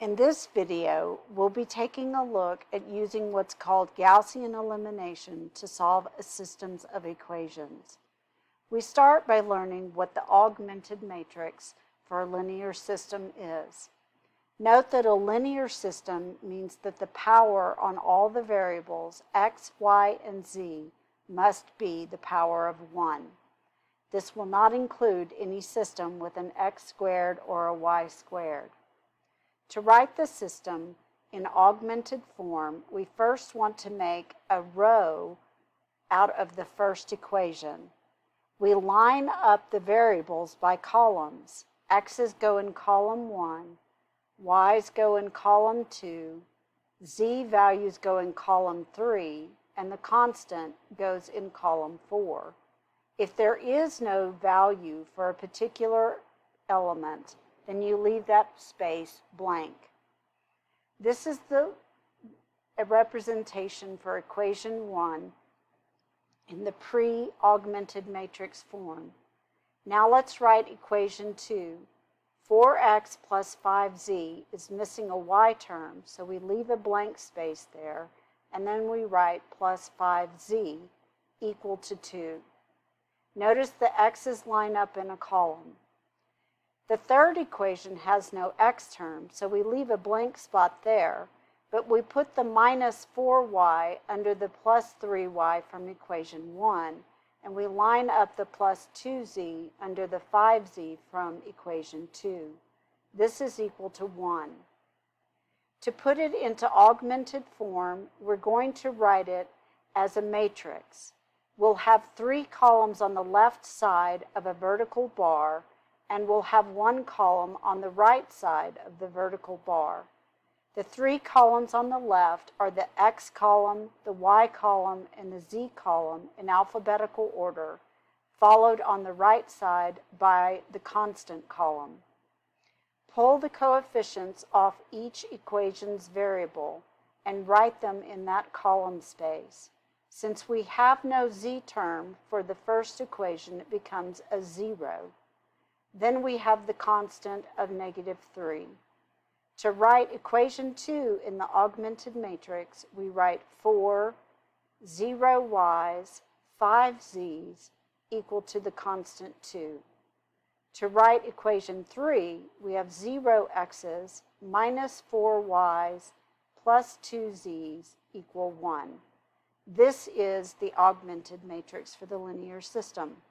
In this video, we'll be taking a look at using what's called Gaussian elimination to solve a system of equations. We start by learning what the augmented matrix for a linear system is. Note that a linear system means that the power on all the variables x, y, and z must be the power of 1. This will not include any system with an x squared or a y squared. To write the system in augmented form, we first want to make a row out of the first equation. We line up the variables by columns. X's go in column 1, Y's go in column 2, Z values go in column 3, and the constant goes in column 4. If there is no value for a particular element, then you leave that space blank. This is a representation for equation 1 in the pre-augmented matrix form. Now let's write equation 2. 4x plus 5z is missing a y term, so we leave a blank space there, and then we write plus 5z equal to 2. Notice the x's line up in a column. The third equation has no x term, so we leave a blank spot there, but we put the minus 4y under the plus 3y from equation 1, and we line up the plus 2z under the 5z from equation 2. This is equal to 1. To put it into augmented form, we're going to write it as a matrix. We'll have 3 columns on the left side of a vertical bar, and we'll have 1 column on the right side of the vertical bar. The 3 columns on the left are the x column, the y column, and the z column in alphabetical order, followed on the right side by the constant column. Pull the coefficients off each equation's variable and write them in that column space. Since we have no z term for the first equation, it becomes a 0. Then we have the constant of -3. To write equation 2 in the augmented matrix, we write 4, 0 y's, 5 z's equal to the constant 2. To write equation 3, we have 0 x's minus 4 y's plus 2 z's equal 1. This is the augmented matrix for the linear system.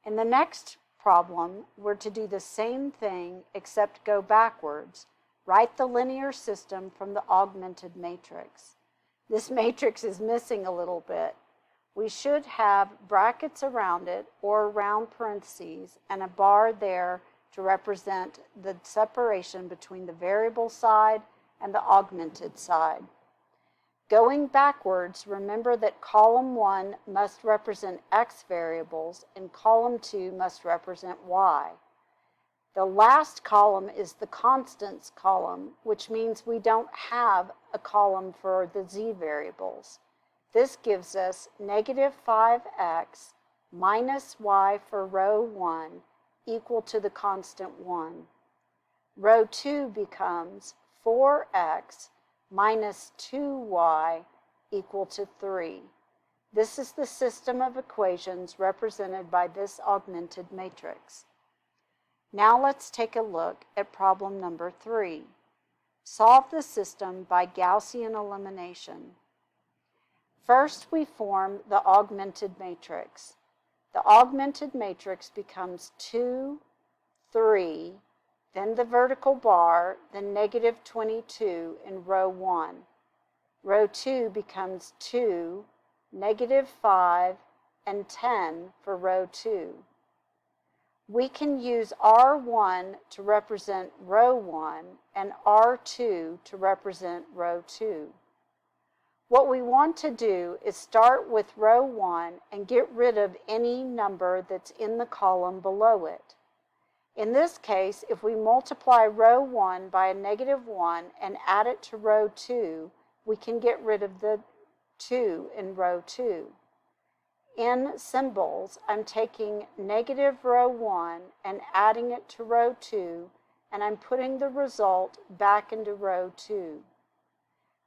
In the next problem, we're to do the same thing except go backwards. Write the linear system from the augmented matrix. This matrix is missing a little bit. We should have brackets around it or around parentheses and a bar there to represent the separation between the variable side and the augmented side. Going backwards, remember that column 1 must represent x variables and column 2 must represent y. The last column is the constants column, which means we don't have a column for the z variables. This gives us -5x minus y for row 1 equal to the constant 1. Row 2 becomes 4x minus 2y equal to 3. This is the system of equations represented by this augmented matrix. Now let's take a look at problem number 3. Solve the system by Gaussian elimination. First, we form the augmented matrix. The augmented matrix becomes 2, 3, then the vertical bar, then -22 in row 1. Row 2 becomes 2, -5, and 10 for row 2. We can use R1 to represent row 1 and R2 to represent row 2. What we want to do is start with row 1 and get rid of any number that's in the column below it. In this case, if we multiply row 1 by a -1 and add it to row 2, we can get rid of the 2 in row 2. In symbols, I'm taking negative row 1 and adding it to row 2 and I'm putting the result back into row 2.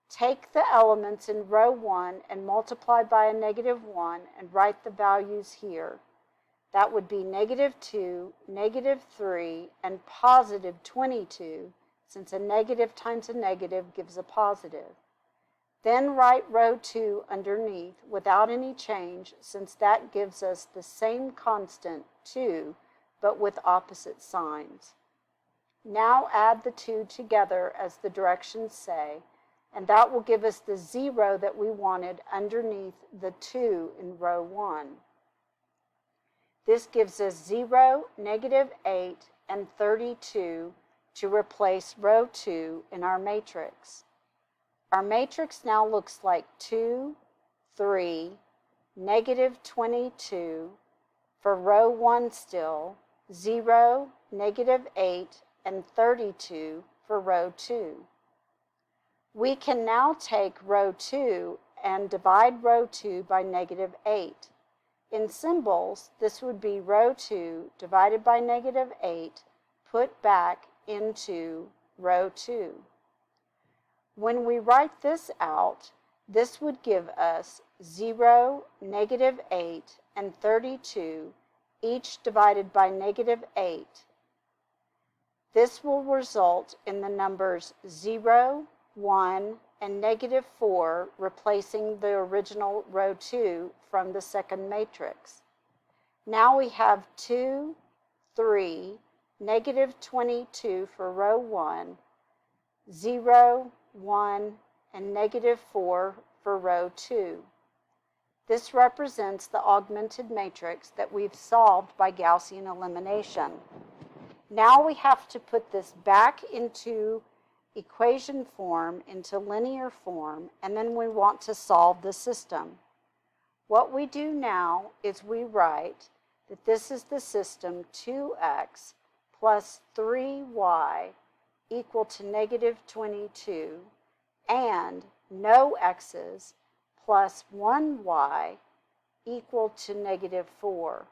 Take the elements in row 1 and multiply by a -1 and write the values here. That would be -2, -3, and +22, since a negative times a negative gives a positive. Then write row 2 underneath without any change, since that gives us the same constant, 2, but with opposite signs. Now add the 2 together as the directions say, and that will give us the 0 that we wanted underneath the 2 in row 1. This gives us 0, -8, and 32 to replace row 2 in our matrix. Our matrix now looks like 2, 3, -22, for row 1 still, 0, -8, and 32 for row 2. We can now take row 2 and divide row 2 by -8. In symbols, this would be row 2 divided by -8 put back into row 2. When we write this out, this would give us 0, -8, and 32, each divided by -8. This will result in the numbers 0, 1, and -4 replacing the original row 2 from the second matrix. Now we have 2, 3, -22 for row 1, 0, 1, and -4 for row 2. This represents the augmented matrix that we've solved by Gaussian elimination. Now we have to put this back into equation form, into linear form, and then we want to solve the system. What we do now is we write that this is the system 2x plus 3y equal to -22, and no x's plus 1y equal to -4.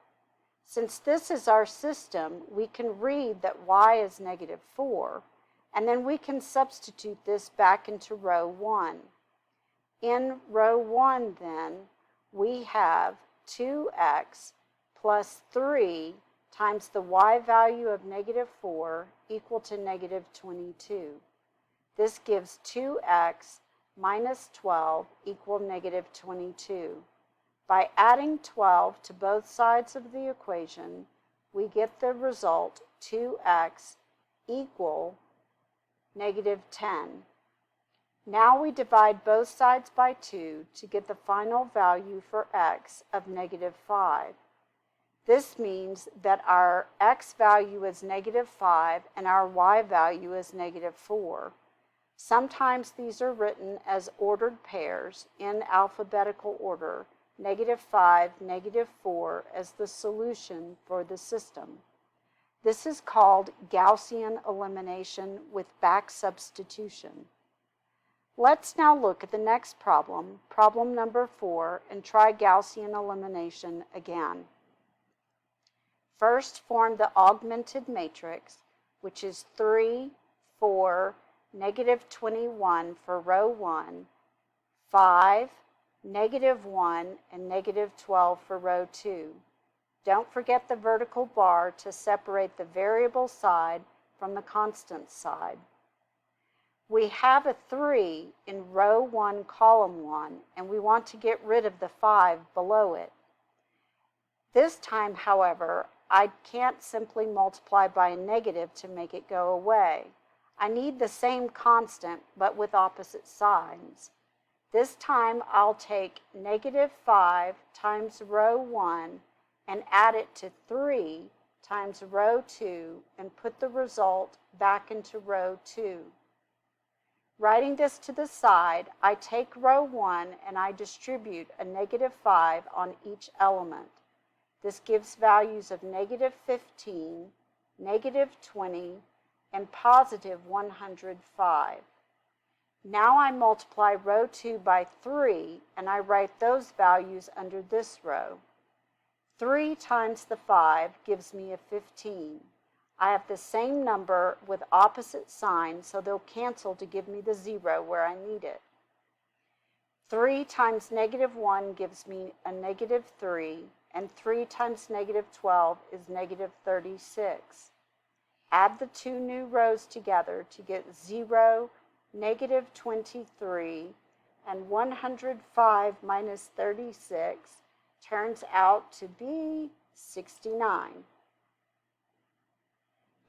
Since this is our system, we can read that y is -4, and then we can substitute this back into row 1. In row 1, then, we have 2x plus 3 times the y value of -4 equal to -22. This gives 2x minus 12 equal -22. By adding 12 to both sides of the equation, we get the result 2x equal -10. Now we divide both sides by 2 to get the final value for x of -5. This means that our x value is -5 and our y value is -4. Sometimes these are written as ordered pairs in alphabetical order, -5, -4 as the solution for the system. This is called Gaussian elimination with back substitution. Let's now look at the next problem, problem number 4, and try Gaussian elimination again. First, form the augmented matrix, which is 3, 4, -21 for row 1, 5, -1, and -12 for row 2. Don't forget the vertical bar to separate the variable side from the constant side. We have a 3 in row 1, column 1, and we want to get rid of the 5 below it. This time, however, I can't simply multiply by a negative to make it go away. I need the same constant, but with opposite signs. This time, I'll take -5 times row 1 and add it to 3 times row 2 and put the result back into row 2. Writing this to the side, I take row 1 and I distribute a -5 on each element. This gives values of -15, -20, and +105. Now I multiply row 2 by 3 and I write those values under this row. 3 times the 5 gives me a 15. I have the same number with opposite signs, so they'll cancel to give me the 0 where I need it. 3 times negative 1 gives me a negative 3, and 3 times negative 12 is negative 36. Add the two new rows together to get 0, negative 23, and 105 minus 36 turns out to be 69.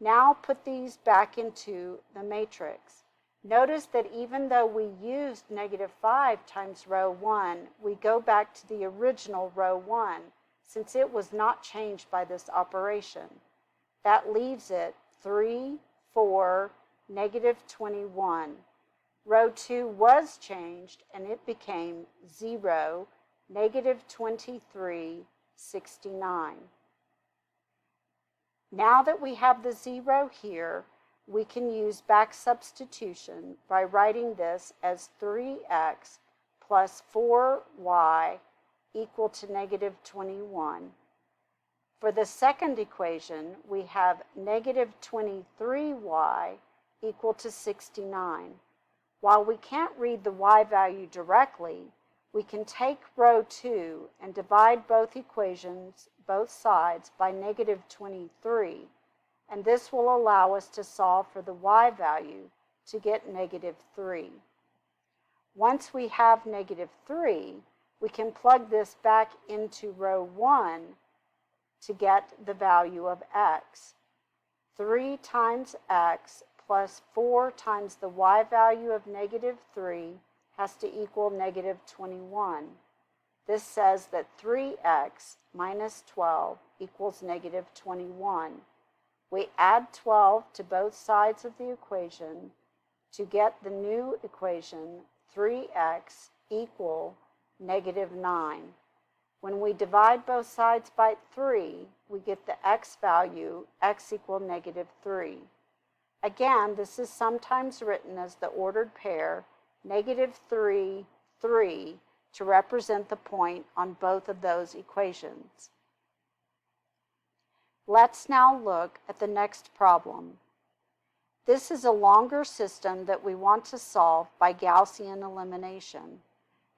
Now put these back into the matrix. Notice that even though we used negative 5 times row 1, we go back to the original row 1, since it was not changed by this operation. That leaves it 3, 4, negative 21. Row 2 was changed, and it became 0, negative 23, 69. Now that we have the 0 here, we can use back substitution by writing this as 3x plus 4y equal to negative 21. For the second equation, we have negative 23y equal to 69. While we can't read the y value directly, we can take row 2 and divide both equations, both sides, by negative 23, and this will allow us to solve for the y value to get negative 3. Once we have negative 3, we can plug this back into row 1 to get the value of x. 3 times x plus 4 times the y value of negative 3 has to equal negative 21. This says that 3x minus 12 equals negative 21. We add 12 to both sides of the equation to get the new equation 3x equal negative 9. When we divide both sides by 3, we get the x value, x equal negative 3. Again, this is sometimes written as the ordered pair, negative 3, 3, to represent the point on both of those equations. Let's now look at the next problem. This is a longer system that we want to solve by Gaussian elimination.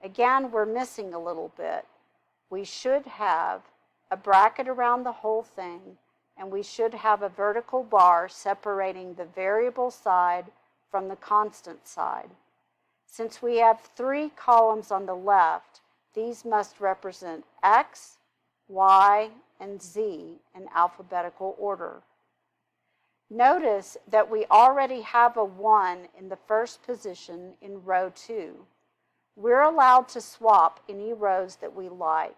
Again, we're missing a little bit. We should have a bracket around the whole thing, and we should have a vertical bar separating the variable side from the constant side. Since we have 3 columns on the left, these must represent x, y, and z in alphabetical order. Notice that we already have a 1 in the first position in row 2. We're allowed to swap any rows that we like.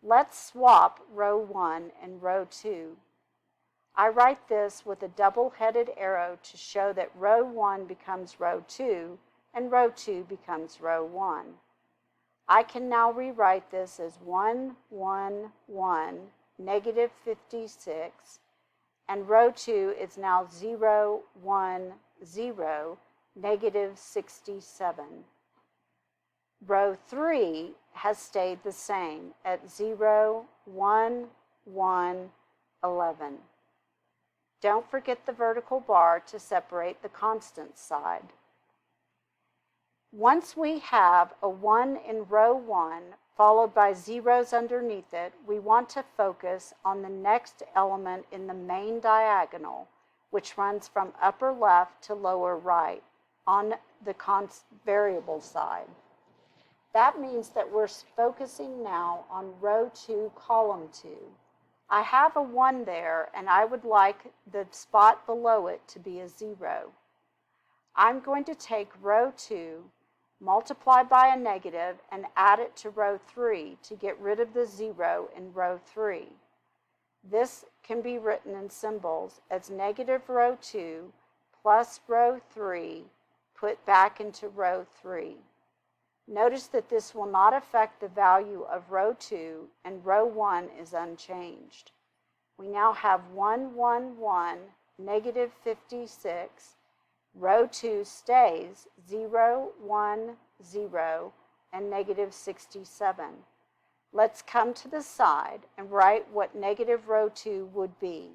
Let's swap row 1 and row 2. I write this with a double-headed arrow to show that row 1 becomes row 2 and row 2 becomes row 1. I can now rewrite this as 1, 1, 1, negative 56, and row 2 is now 0, 1, 0, negative 67. Row 3 has stayed the same at 0, 1, 1, 11. Don't forget the vertical bar to separate the constant side. Once we have a 1 in row 1 followed by zeros underneath it, we want to focus on the next element in the main diagonal, which runs from upper left to lower right on the variable side. That means that we're focusing now on row 2, column 2. I have a 1 there, and I would like the spot below it to be a 0. I'm going to take row 2, multiply by a negative, and add it to row 3 to get rid of the 0 in row 3. This can be written in symbols as negative row 2 plus row 3 put back into row 3. Notice that this will not affect the value of row 2, and row 1 is unchanged. We now have 1, 1, 1, negative 56. Row 2 stays 0, 1, 0, and negative 67. Let's come to the side and write what negative row 2 would be.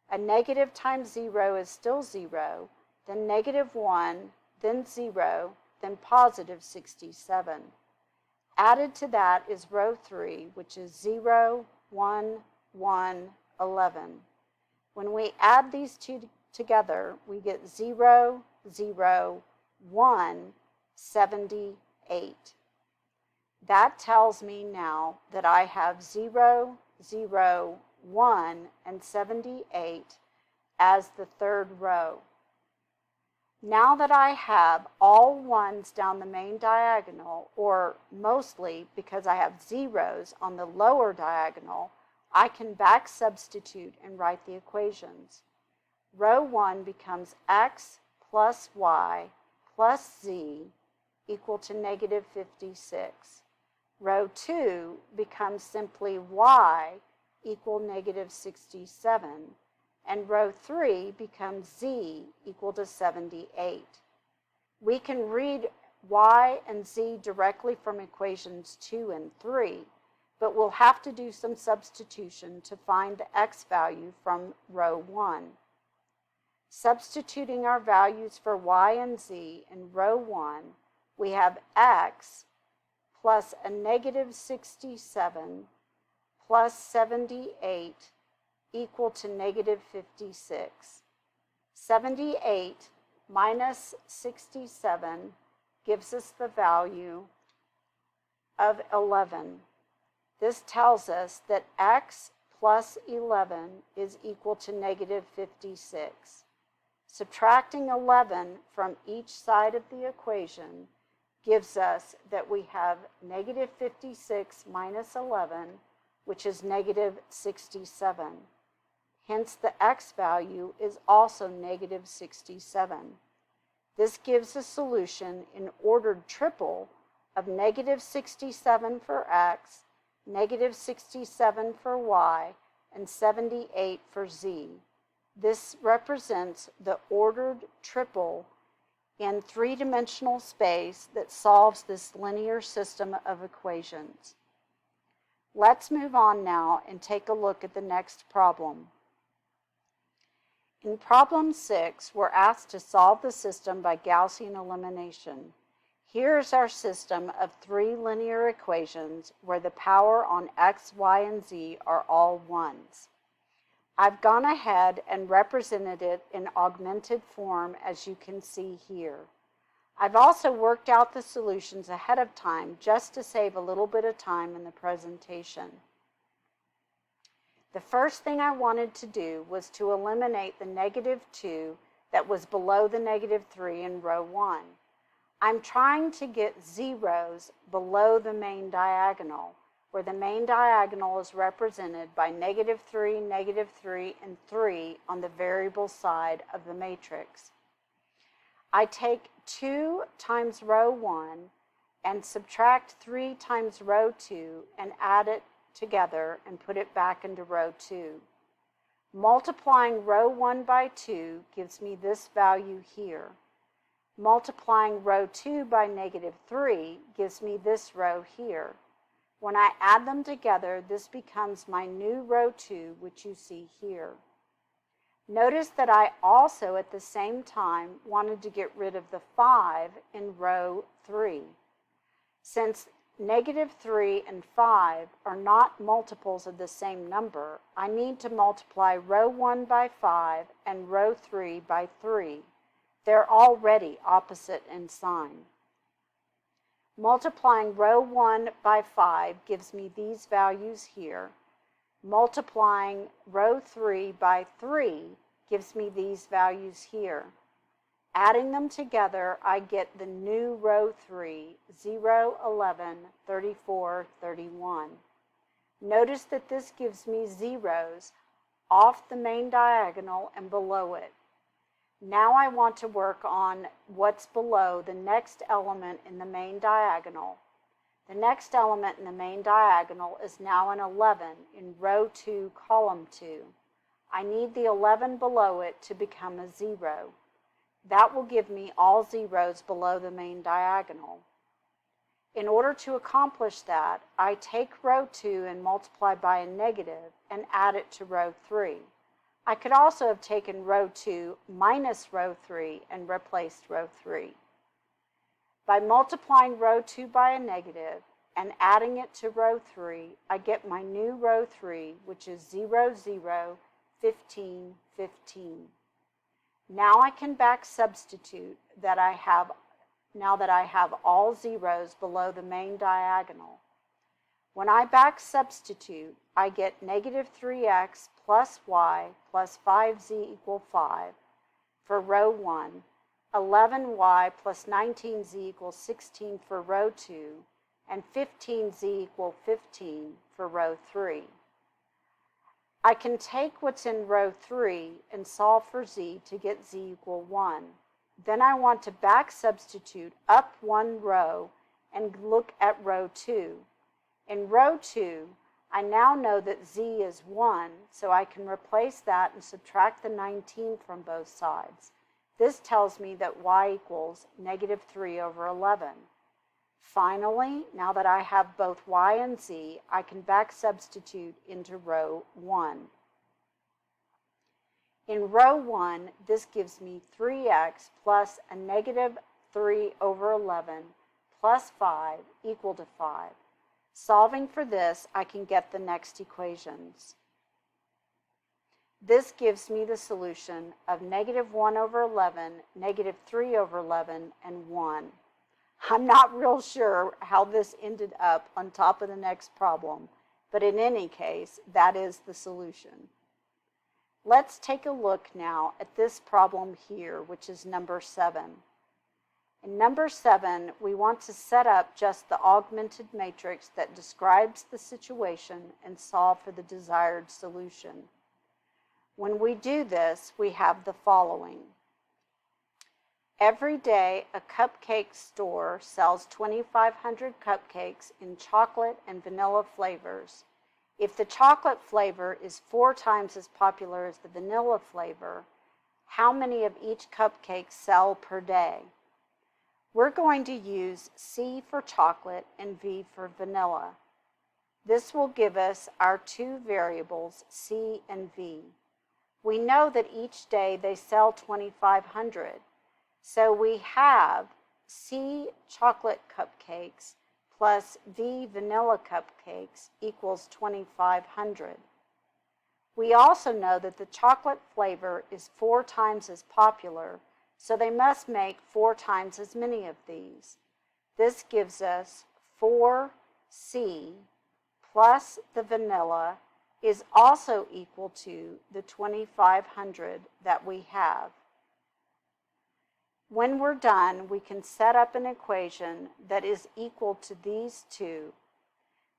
A negative times 0 is still 0, then -1, then 0, then positive 67. Added to that is row 3, which is 0, 1, 1, 11. When we add these two together, we get 0, 0, 1, 78. That tells me now that I have 0, 0, 1, and 78 as the third row. Now that I have all ones down the main diagonal, or mostly because I have zeros on the lower diagonal, I can back substitute and write the equations. Row 1 becomes x plus y plus z equal to -56. Row 2 becomes simply y equal -67. And row 3 becomes z equal to 78. We can read y and z directly from equations 2 and 3, but we'll have to do some substitution to find the x value from row 1. Substituting our values for y and z in row 1, we have x plus a -67 plus 78 equal to -56. 78 minus 67 gives us the value of 11. This tells us that x plus 11 is equal to -56. Subtracting 11 from each side of the equation gives us that we have -56 minus 11, which is -67. Hence, the x value is also -67. This gives a solution in ordered triple of -67 for x, -67 for y, and 78 for z. This represents the ordered triple in three-dimensional space that solves this linear system of equations. Let's move on now and take a look at the next problem. In problem 6, we're asked to solve the system by Gaussian elimination. Here's our system of three linear equations where the power on x, y, and z are all ones. I've gone ahead and represented it in augmented form, as you can see here. I've also worked out the solutions ahead of time just to save a little bit of time in the presentation. The first thing I wanted to do was to eliminate the -2 that was below the -3 in row 1. I'm trying to get zeros below the main diagonal, where the main diagonal is represented by -3, -3, and 3 on the variable side of the matrix. I take 2 times row 1 and subtract 3 times row 2 and add it together and put it back into row 2. Multiplying row 1 by 2 gives me this value here. Multiplying row 2 by -3 gives me this row here. When I add them together, this becomes my new row 2, which you see here. Notice that I also, at the same time, wanted to get rid of the 5 in row 3. Since -3 and 5 are not multiples of the same number, I need to multiply row 1 by 5 and row 3 by 3. They're already opposite in sign. Multiplying row 1 by 5 gives me these values here. Multiplying row 3 by 3 gives me these values here. Adding them together, I get the new row 3, 0, 11, 34, 31. Notice that this gives me zeros off the main diagonal and below it. Now I want to work on what's below the next element in the main diagonal. The next element in the main diagonal is now an 11 in row 2, column 2. I need the 11 below it to become a 0. That will give me all zeros below the main diagonal. In order to accomplish that, I take row 2 and multiply by a negative and add it to row 3. I could also have taken row 2 minus row 3 and replaced row 3. By multiplying row 2 by a negative and adding it to row 3, I get my new row 3, which is 0, 0, 15, 15. Now I can back substitute now that I have all zeros below the main diagonal. When I back substitute, I get negative 3x plus y plus 5z equal 5 for row 1, 11y plus 19z equals 16 for row 2, and 15z equal 15 for row 3. I can take what's in row 3 and solve for z to get z equal 1. Then I want to back substitute up one row and look at row 2. In row 2, I now know that z is 1, so I can replace that and subtract the 19 from both sides. This tells me that y equals negative 3 over 11. Finally, now that I have both y and z, I can back substitute into row 1. In row 1, this gives me 3x plus a negative 3 over 11 plus 5 equal to 5. Solving for this, I can get the next equations. This gives me the solution of negative 1 over 11, negative 3 over 11, and 1. I'm not real sure how this ended up on top of the next problem, but in any case, that is the solution. Let's take a look now at this problem here, which is number 7. In number 7, we want to set up just the augmented matrix that describes the situation and solve for the desired solution. When we do this, we have the following. Every day, a cupcake store sells 2,500 cupcakes in chocolate and vanilla flavors. If the chocolate flavor is 4 times as popular as the vanilla flavor, how many of each cupcake sell per day? We're going to use C for chocolate and V for vanilla. This will give us our two variables, C and V. We know that each day they sell 2,500. So we have C chocolate cupcakes plus V vanilla cupcakes equals 2,500. We also know that the chocolate flavor is 4 times as popular, so they must make 4 times as many of these. This gives us 4C plus the vanilla is also equal to the 2,500 that we have. When we're done, we can set up an equation that is equal to these two.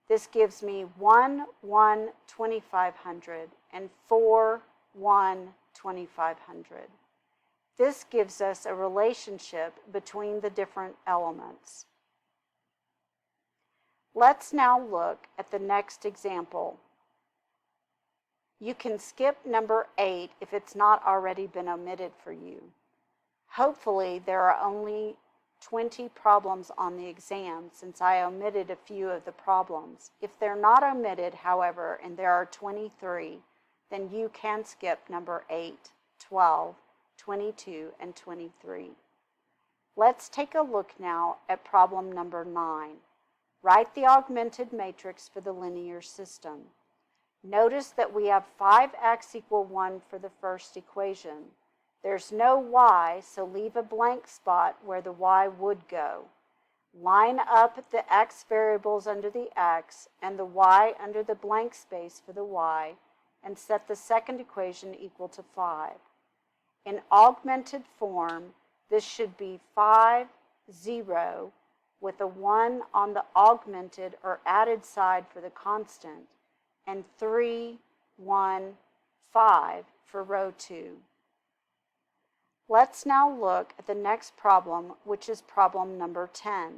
This gives me 1, 1, 2,500 and 4, 1, 2,500. This gives us a relationship between the different elements. Let's now look at the next example. You can skip number 8 if it's not already been omitted for you. Hopefully, there are only 20 problems on the exam since I omitted a few of the problems. If they're not omitted, however, and there are 23, then you can skip number 8, 12, 22, and 23. Let's take a look now at problem number 9. Write the augmented matrix for the linear system. Notice that we have 5x equal 1 for the first equation. There's no y, so leave a blank spot where the y would go. Line up the x variables under the x and the y under the blank space for the y, and set the second equation equal to 5. In augmented form, this should be 5, 0, with a 1 on the augmented or added side for the constant, and 3, 1, 5 for row 2. Let's now look at the next problem, which is problem number 10.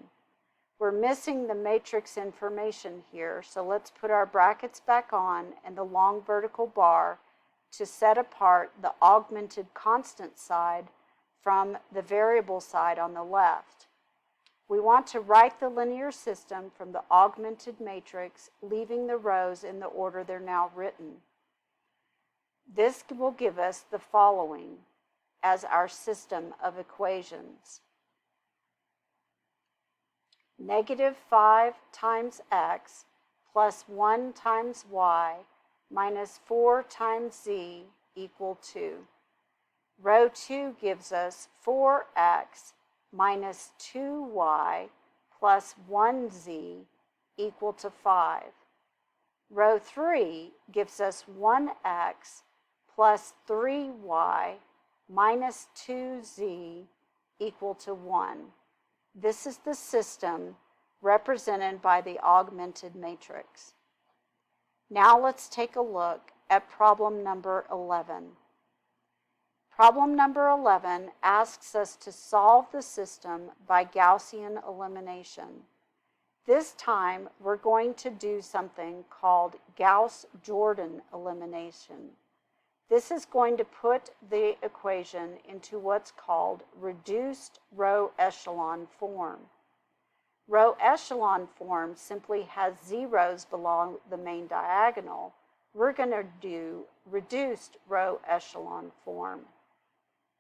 We're missing the matrix information here, so let's put our brackets back on and the long vertical bar to set apart the augmented constant side from the variable side on the left. We want to write the linear system from the augmented matrix, leaving the rows in the order they're now written. This will give us the following as our system of equations. -5 times x plus 1 times y minus 4 times z equal 2. Row 2 gives us 4x minus 2y plus 1z equal to 5. Row 3 gives us 1x plus 3y minus 2z equal to 1. This is the system represented by the augmented matrix. Now let's take a look at problem number 11. Problem number 11 asks us to solve the system by Gaussian elimination. This time we're going to do something called Gauss-Jordan elimination. This is going to put the equation into what's called reduced row echelon form. Row echelon form simply has zeros below the main diagonal. We're going to do reduced row echelon form.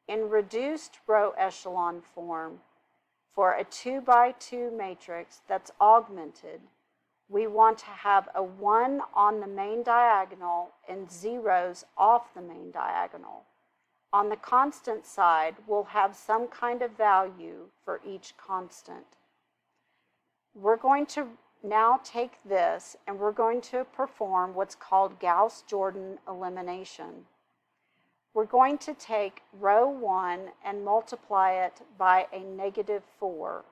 In reduced row echelon form, for a 2 by 2 matrix that's augmented, we want to have a 1 on the main diagonal and zeros off the main diagonal. On the constant side, we'll have some kind of value for each constant. We're going to now take this and we're going to perform what's called Gauss-Jordan elimination. We're going to take row 1 and multiply it by a -4.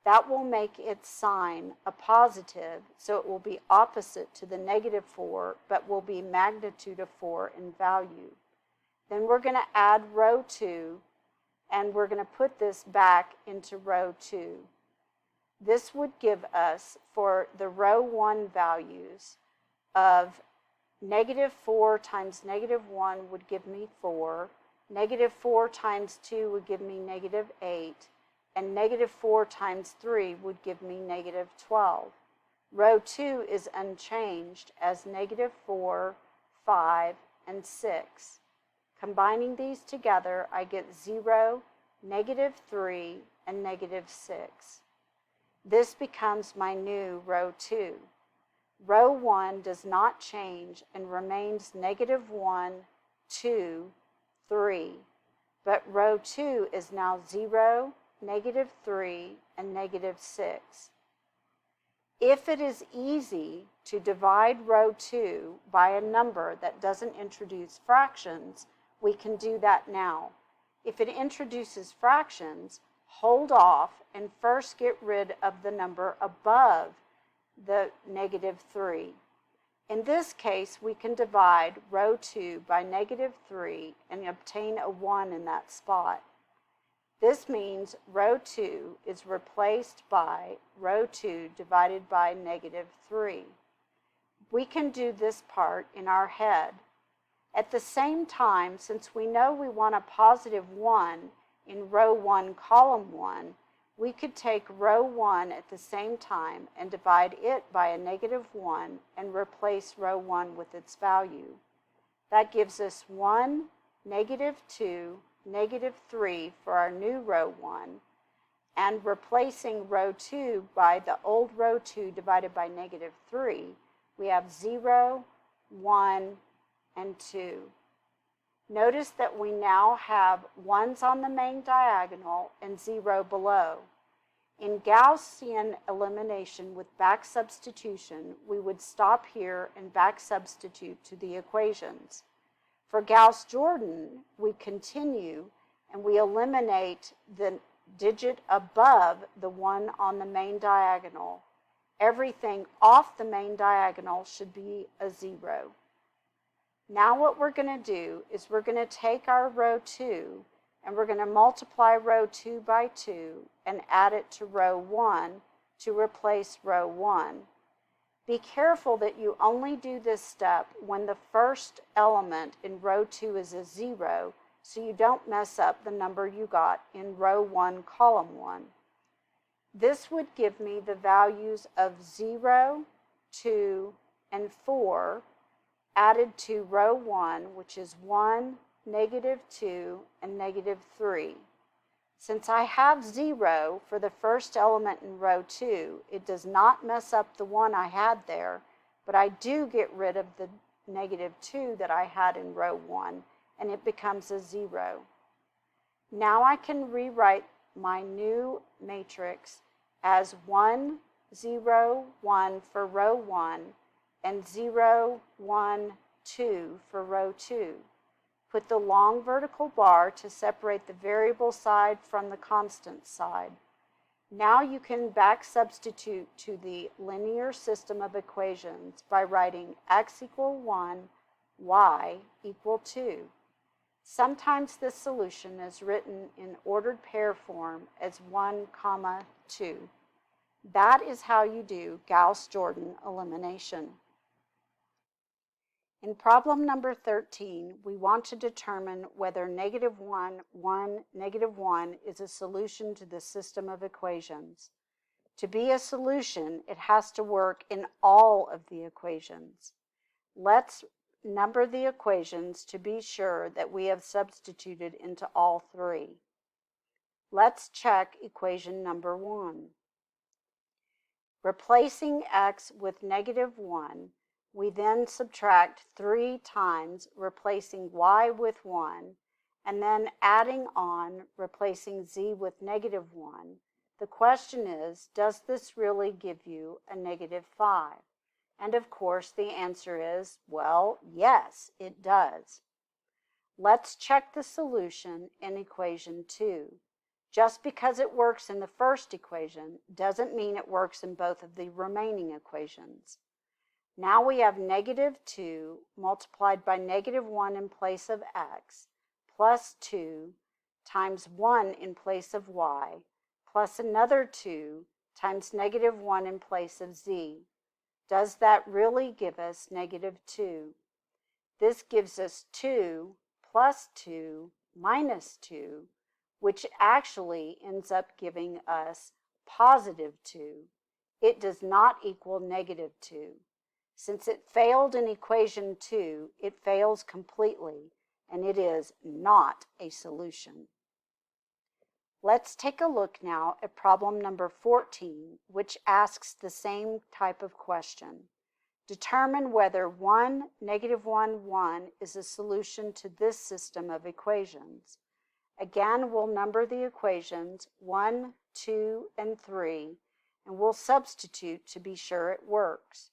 That will make its sign a positive, so it will be opposite to the -4, but will be magnitude of 4 in value. Then we're going to add row 2, and we're going to put this back into row 2. This would give us, for the row 1 values of -4 times -1 would give me 4, -4 times 2 would give me -8, and -4 times 3 would give me -12. Row 2 is unchanged as -4, 5, and 6. Combining these together, I get 0, -3, and -6. This becomes my new row 2. Row 1 does not change and remains -1, 2, 3, but row 2 is now 0, -3, and -6. If it is easy to divide row 2 by a number that doesn't introduce fractions, we can do that now. If it introduces fractions, hold off and first get rid of the number above the -3. In this case, we can divide row 2 by -3 and obtain a 1 in that spot. This means row 2 is replaced by row 2 divided by -3. We can do this part in our head. At the same time, since we know we want a +1 in row 1, column 1, we could take row 1 at the same time and divide it by a -1 and replace row 1 with its value. That gives us 1, -2, -3 for our new row 1, and replacing row 2 by the old row 2 divided by -3, we have 0, 1, and 2. Notice that we now have 1s on the main diagonal and 0 below. In Gaussian elimination with back substitution, we would stop here and back substitute to the equations. For Gauss-Jordan, we continue and we eliminate the digit above the 1 on the main diagonal. Everything off the main diagonal should be a 0. Now what we're going to do is we're going to take our row 2 and we're going to multiply row 2 by 2 and add it to row 1 to replace row 1. Be careful that you only do this step when the first element in row 2 is a 0, so you don't mess up the number you got in row 1, column 1. This would give me the values of 0, 2, and 4, added to row 1, which is 1, -2, and -3. Since I have 0 for the first element in row 2, it does not mess up the 1 I had there, but I do get rid of the -2 that I had in row 1, and it becomes a 0. Now I can rewrite my new matrix as 1, 0, 1 for row 1, and 0, 1, 2 for row 2. Put the long vertical bar to separate the variable side from the constant side. Now you can back substitute to the linear system of equations by writing x equal 1, y equal 2. Sometimes this solution is written in ordered pair form as 1, 2. That is how you do Gauss-Jordan elimination. In problem number 13, we want to determine whether -1, 1, -1 is a solution to the system of equations. To be a solution, it has to work in all of the equations. Let's number the equations to be sure that we have substituted into all three. Let's check equation number 1. Replacing x with -1, we then subtract 3 times, replacing y with 1, and then adding on, replacing z with -1. The question is, does this really give you a -5? And of course, the answer is, well, yes, it does. Let's check the solution in equation 2. Just because it works in the first equation doesn't mean it works in both of the remaining equations. Now we have -2 multiplied by -1 in place of x, plus 2 times 1 in place of y, plus another 2 times -1 in place of z. Does that really give us -2? This gives us 2 plus 2 minus 2, which actually ends up giving us +2. It does not equal -2. Since it failed in equation 2, it fails completely, and it is not a solution. Let's take a look now at problem number 14, which asks the same type of question. Determine whether 1, -1, 1 is a solution to this system of equations. Again, we'll number the equations 1, 2, and 3, and we'll substitute to be sure it works.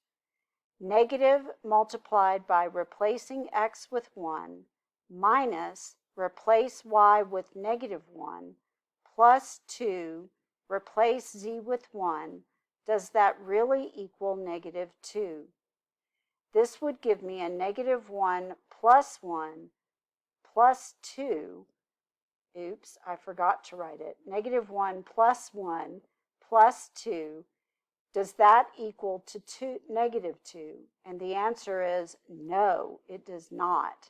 Negative multiplied by replacing x with 1 minus replace y with -1 plus 2 replace z with 1, does that really equal -2? This would give me a -1 plus 1 plus 2. Oops, I forgot to write it. -1 plus 1 plus 2. Does that equal to -2? And the answer is no, it does not.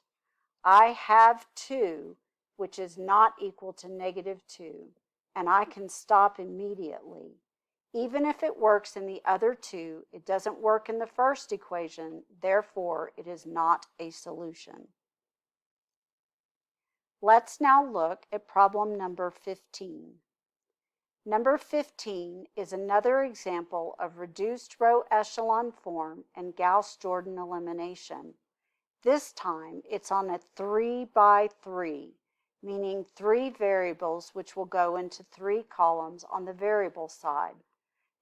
I have 2, which is not equal to -2, and I can stop immediately. Even if it works in the other two, it doesn't work in the first equation, therefore it is not a solution. Let's now look at problem number 15. Number 15 is another example of reduced row echelon form and Gauss-Jordan elimination. This time it's on a 3 by 3, meaning 3 variables which will go into 3 columns on the variable side.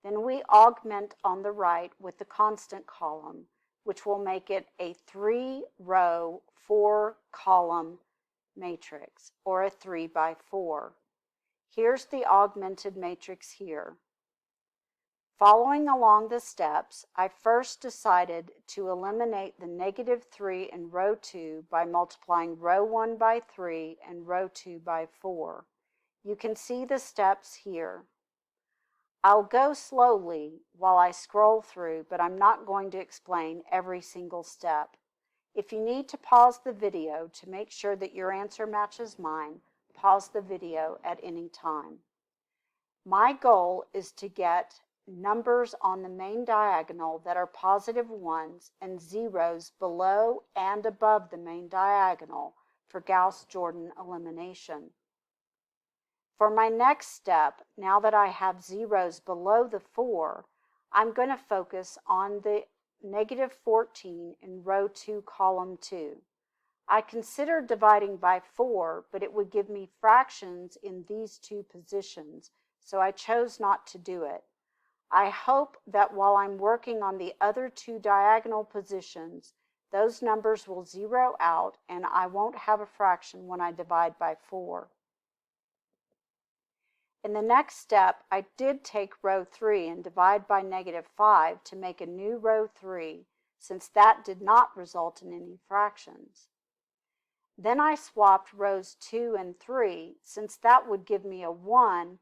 Then we augment on the right with the constant column, which will make it a 3-row, 4-column matrix, or a 3 by 4. Here's the augmented matrix here. Following along the steps, I first decided to eliminate the -3 in row 2 by multiplying row 1 by 3 and row 2 by 4. You can see the steps here. I'll go slowly while I scroll through, but I'm not going to explain every single step. If you need to pause the video to make sure that your answer matches mine, pause the video at any time. My goal is to get numbers on the main diagonal that are positive ones and zeros below and above the main diagonal for Gauss-Jordan elimination. For my next step, now that I have zeros below the 4, I'm going to focus on the negative 14 in row 2, column 2. I considered dividing by 4, but it would give me fractions in these two positions, so I chose not to do it. I hope that while I'm working on the other two diagonal positions, those numbers will zero out and I won't have a fraction when I divide by 4. In the next step, I did take row 3 and divide by negative 5 to make a new row 3, since that did not result in any fractions. Then I swapped rows 2 and 3, since that would give me a 1,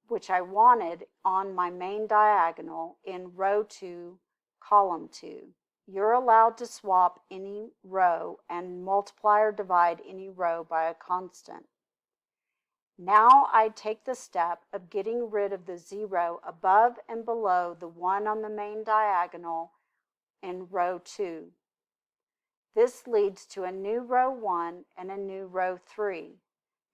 which I wanted on my main diagonal in row 2, column 2. You're allowed to swap any row and multiply or divide any row by a constant. Now I take the step of getting rid of the 0 above and below the 1 on the main diagonal in row 2. This leads to a new row 1 and a new row 3.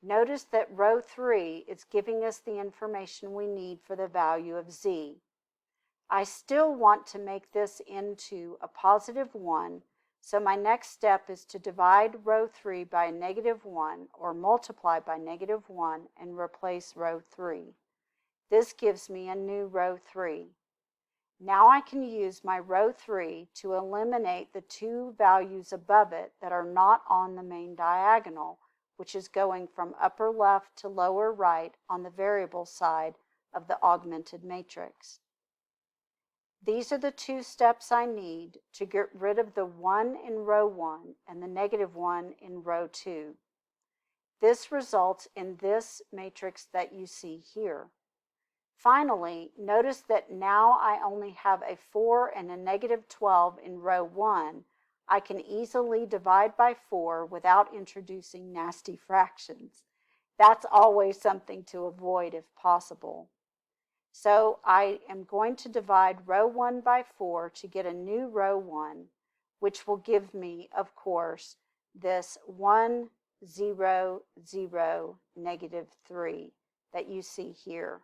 Notice that row 3 is giving us the information we need for the value of z. I still want to make this into a positive 1, so my next step is to divide row 3 by a negative 1 or multiply by negative 1 and replace row 3. This gives me a new row 3. Now I can use my row 3 to eliminate the two values above it that are not on the main diagonal, which is going from upper left to lower right on the variable side of the augmented matrix. These are the two steps I need to get rid of the 1 in row 1 and the negative 1 in row 2. This results in this matrix that you see here. Finally, notice that now I only have a 4 and a negative 12 in row 1. I can easily divide by 4 without introducing nasty fractions. That's always something to avoid if possible. So I am going to divide row 1 by 4 to get a new row 1, which will give me, of course, this 1, 0, 0, negative 3 that you see here.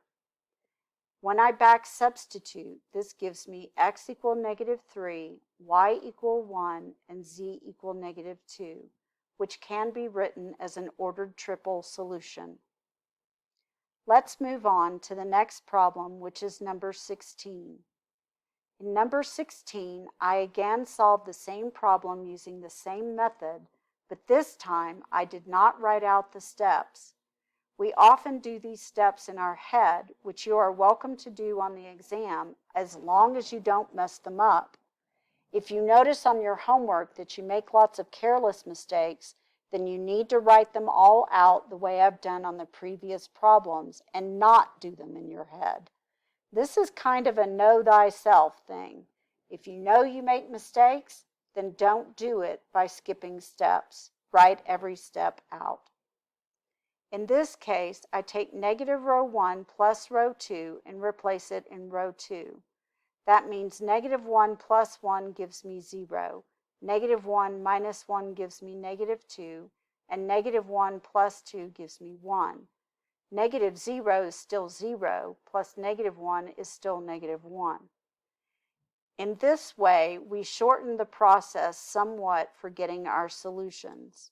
When I back substitute, this gives me x equal negative 3, y equal 1, and z equal negative 2, which can be written as an ordered triple solution. Let's move on to the next problem, which is number 16. In number 16, I again solved the same problem using the same method, but this time I did not write out the steps. We often do these steps in our head, which you are welcome to do on the exam as long as you don't mess them up. If you notice on your homework that you make lots of careless mistakes, then you need to write them all out the way I've done on the previous problems and not do them in your head. This is kind of a know thyself thing. If you know you make mistakes, then don't do it by skipping steps. Write every step out. In this case, I take negative row 1 plus row 2 and replace it in row 2. That means negative 1 plus 1 gives me 0. Negative 1 minus 1 gives me negative 2. And negative 1 plus 2 gives me 1. Negative 0 is still 0, plus negative 1 is still negative 1. In this way, we shorten the process somewhat for getting our solutions.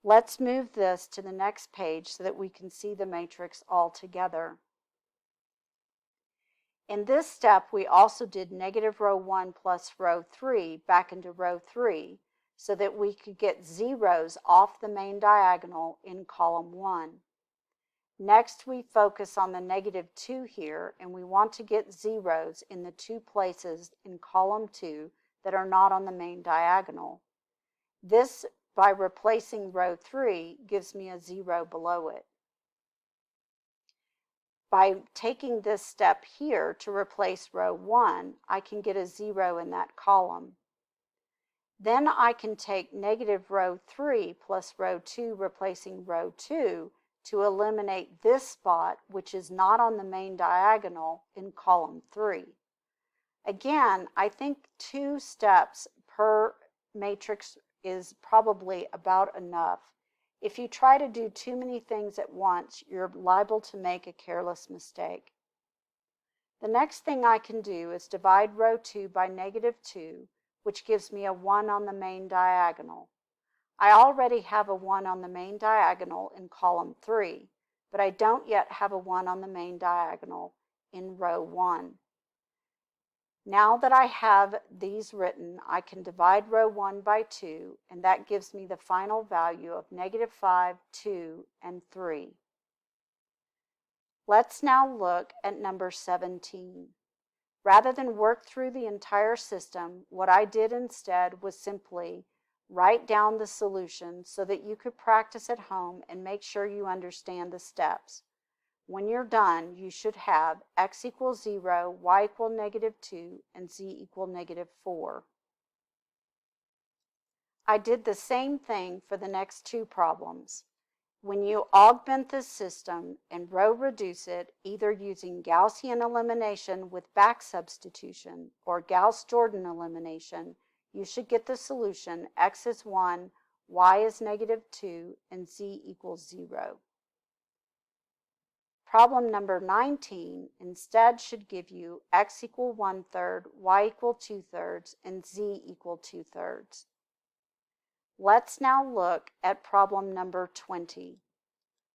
Let's move this to the next page so that we can see the matrix all together. In this step, we also did negative row 1 plus row 3 back into row 3 so that we could get zeros off the main diagonal in column 1. Next, we focus on the negative 2 here, and we want to get zeros in the two places in column 2 that are not on the main diagonal. This, by replacing row 3, gives me a 0 below it. By taking this step here to replace row 1, I can get a 0 in that column. Then I can take negative row 3 plus row 2 replacing row 2 to eliminate this spot, which is not on the main diagonal, in column 3. Again, I think 2 steps per matrix is probably about enough. If you try to do too many things at once, you're liable to make a careless mistake. The next thing I can do is divide row 2 by -2, which gives me a 1 on the main diagonal. I already have a 1 on the main diagonal in column 3, but I don't yet have a 1 on the main diagonal in row 1. Now that I have these written, I can divide row 1 by 2, and that gives me the final value of -5, 2, and 3. Let's now look at number 17. Rather than work through the entire system, what I did instead was simply write down the solution so that you could practice at home and make sure you understand the steps. When you're done, you should have x equals 0, y equal -2, and z equal -4. I did the same thing for the next 2 problems. When you augment the system and row reduce it, either using Gaussian elimination with back substitution or Gauss-Jordan elimination, you should get the solution x is 1, y is -2, and z equals 0. Problem number 19 instead should give you x equal 1/3, y equal 2/3, and z equal 2/3. Let's now look at problem number 20.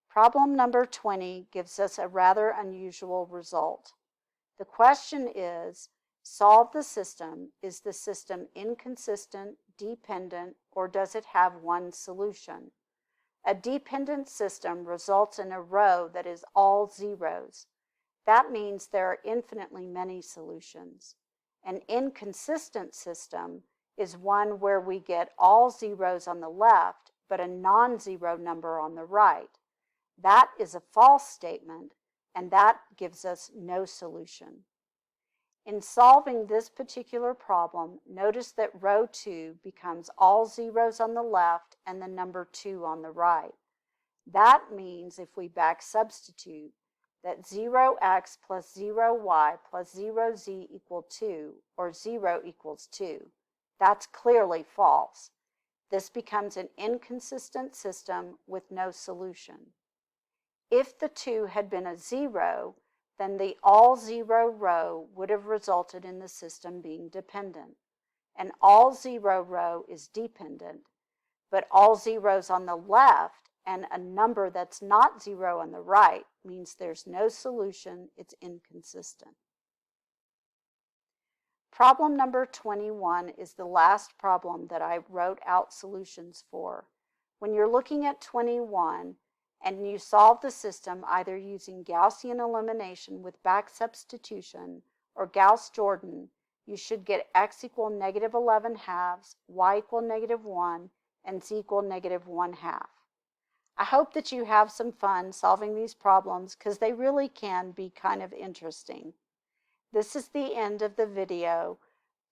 Problem number 20 gives us a rather unusual result. The question is, solve the system. Is the system inconsistent, dependent, or does it have one solution? A dependent system results in a row that is all zeros. That means there are infinitely many solutions. An inconsistent system is one where we get all zeros on the left, but a non-zero number on the right. That is a false statement, and that gives us no solution. In solving this particular problem, notice that row 2 becomes all zeros on the left and the number 2 on the right. That means if we back substitute that 0x plus 0y plus 0z equal 2, or 0 equals 2. That's clearly false. This becomes an inconsistent system with no solution. If the 2 had been a 0, then the all zero row would have resulted in the system being dependent. An all zero row is dependent, but all zeros on the left and a number that's not 0 on the right means there's no solution, it's inconsistent. Problem number 21 is the last problem that I wrote out solutions for. When you're looking at 21, and you solve the system either using Gaussian elimination with back substitution or Gauss-Jordan, you should get x equal -11/2, y equal -1, and z equal -1/2. I hope that you have some fun solving these problems because they really can be kind of interesting. This is the end of the video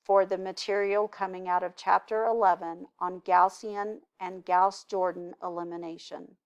for the material coming out of Chapter 11 on Gaussian and Gauss-Jordan elimination.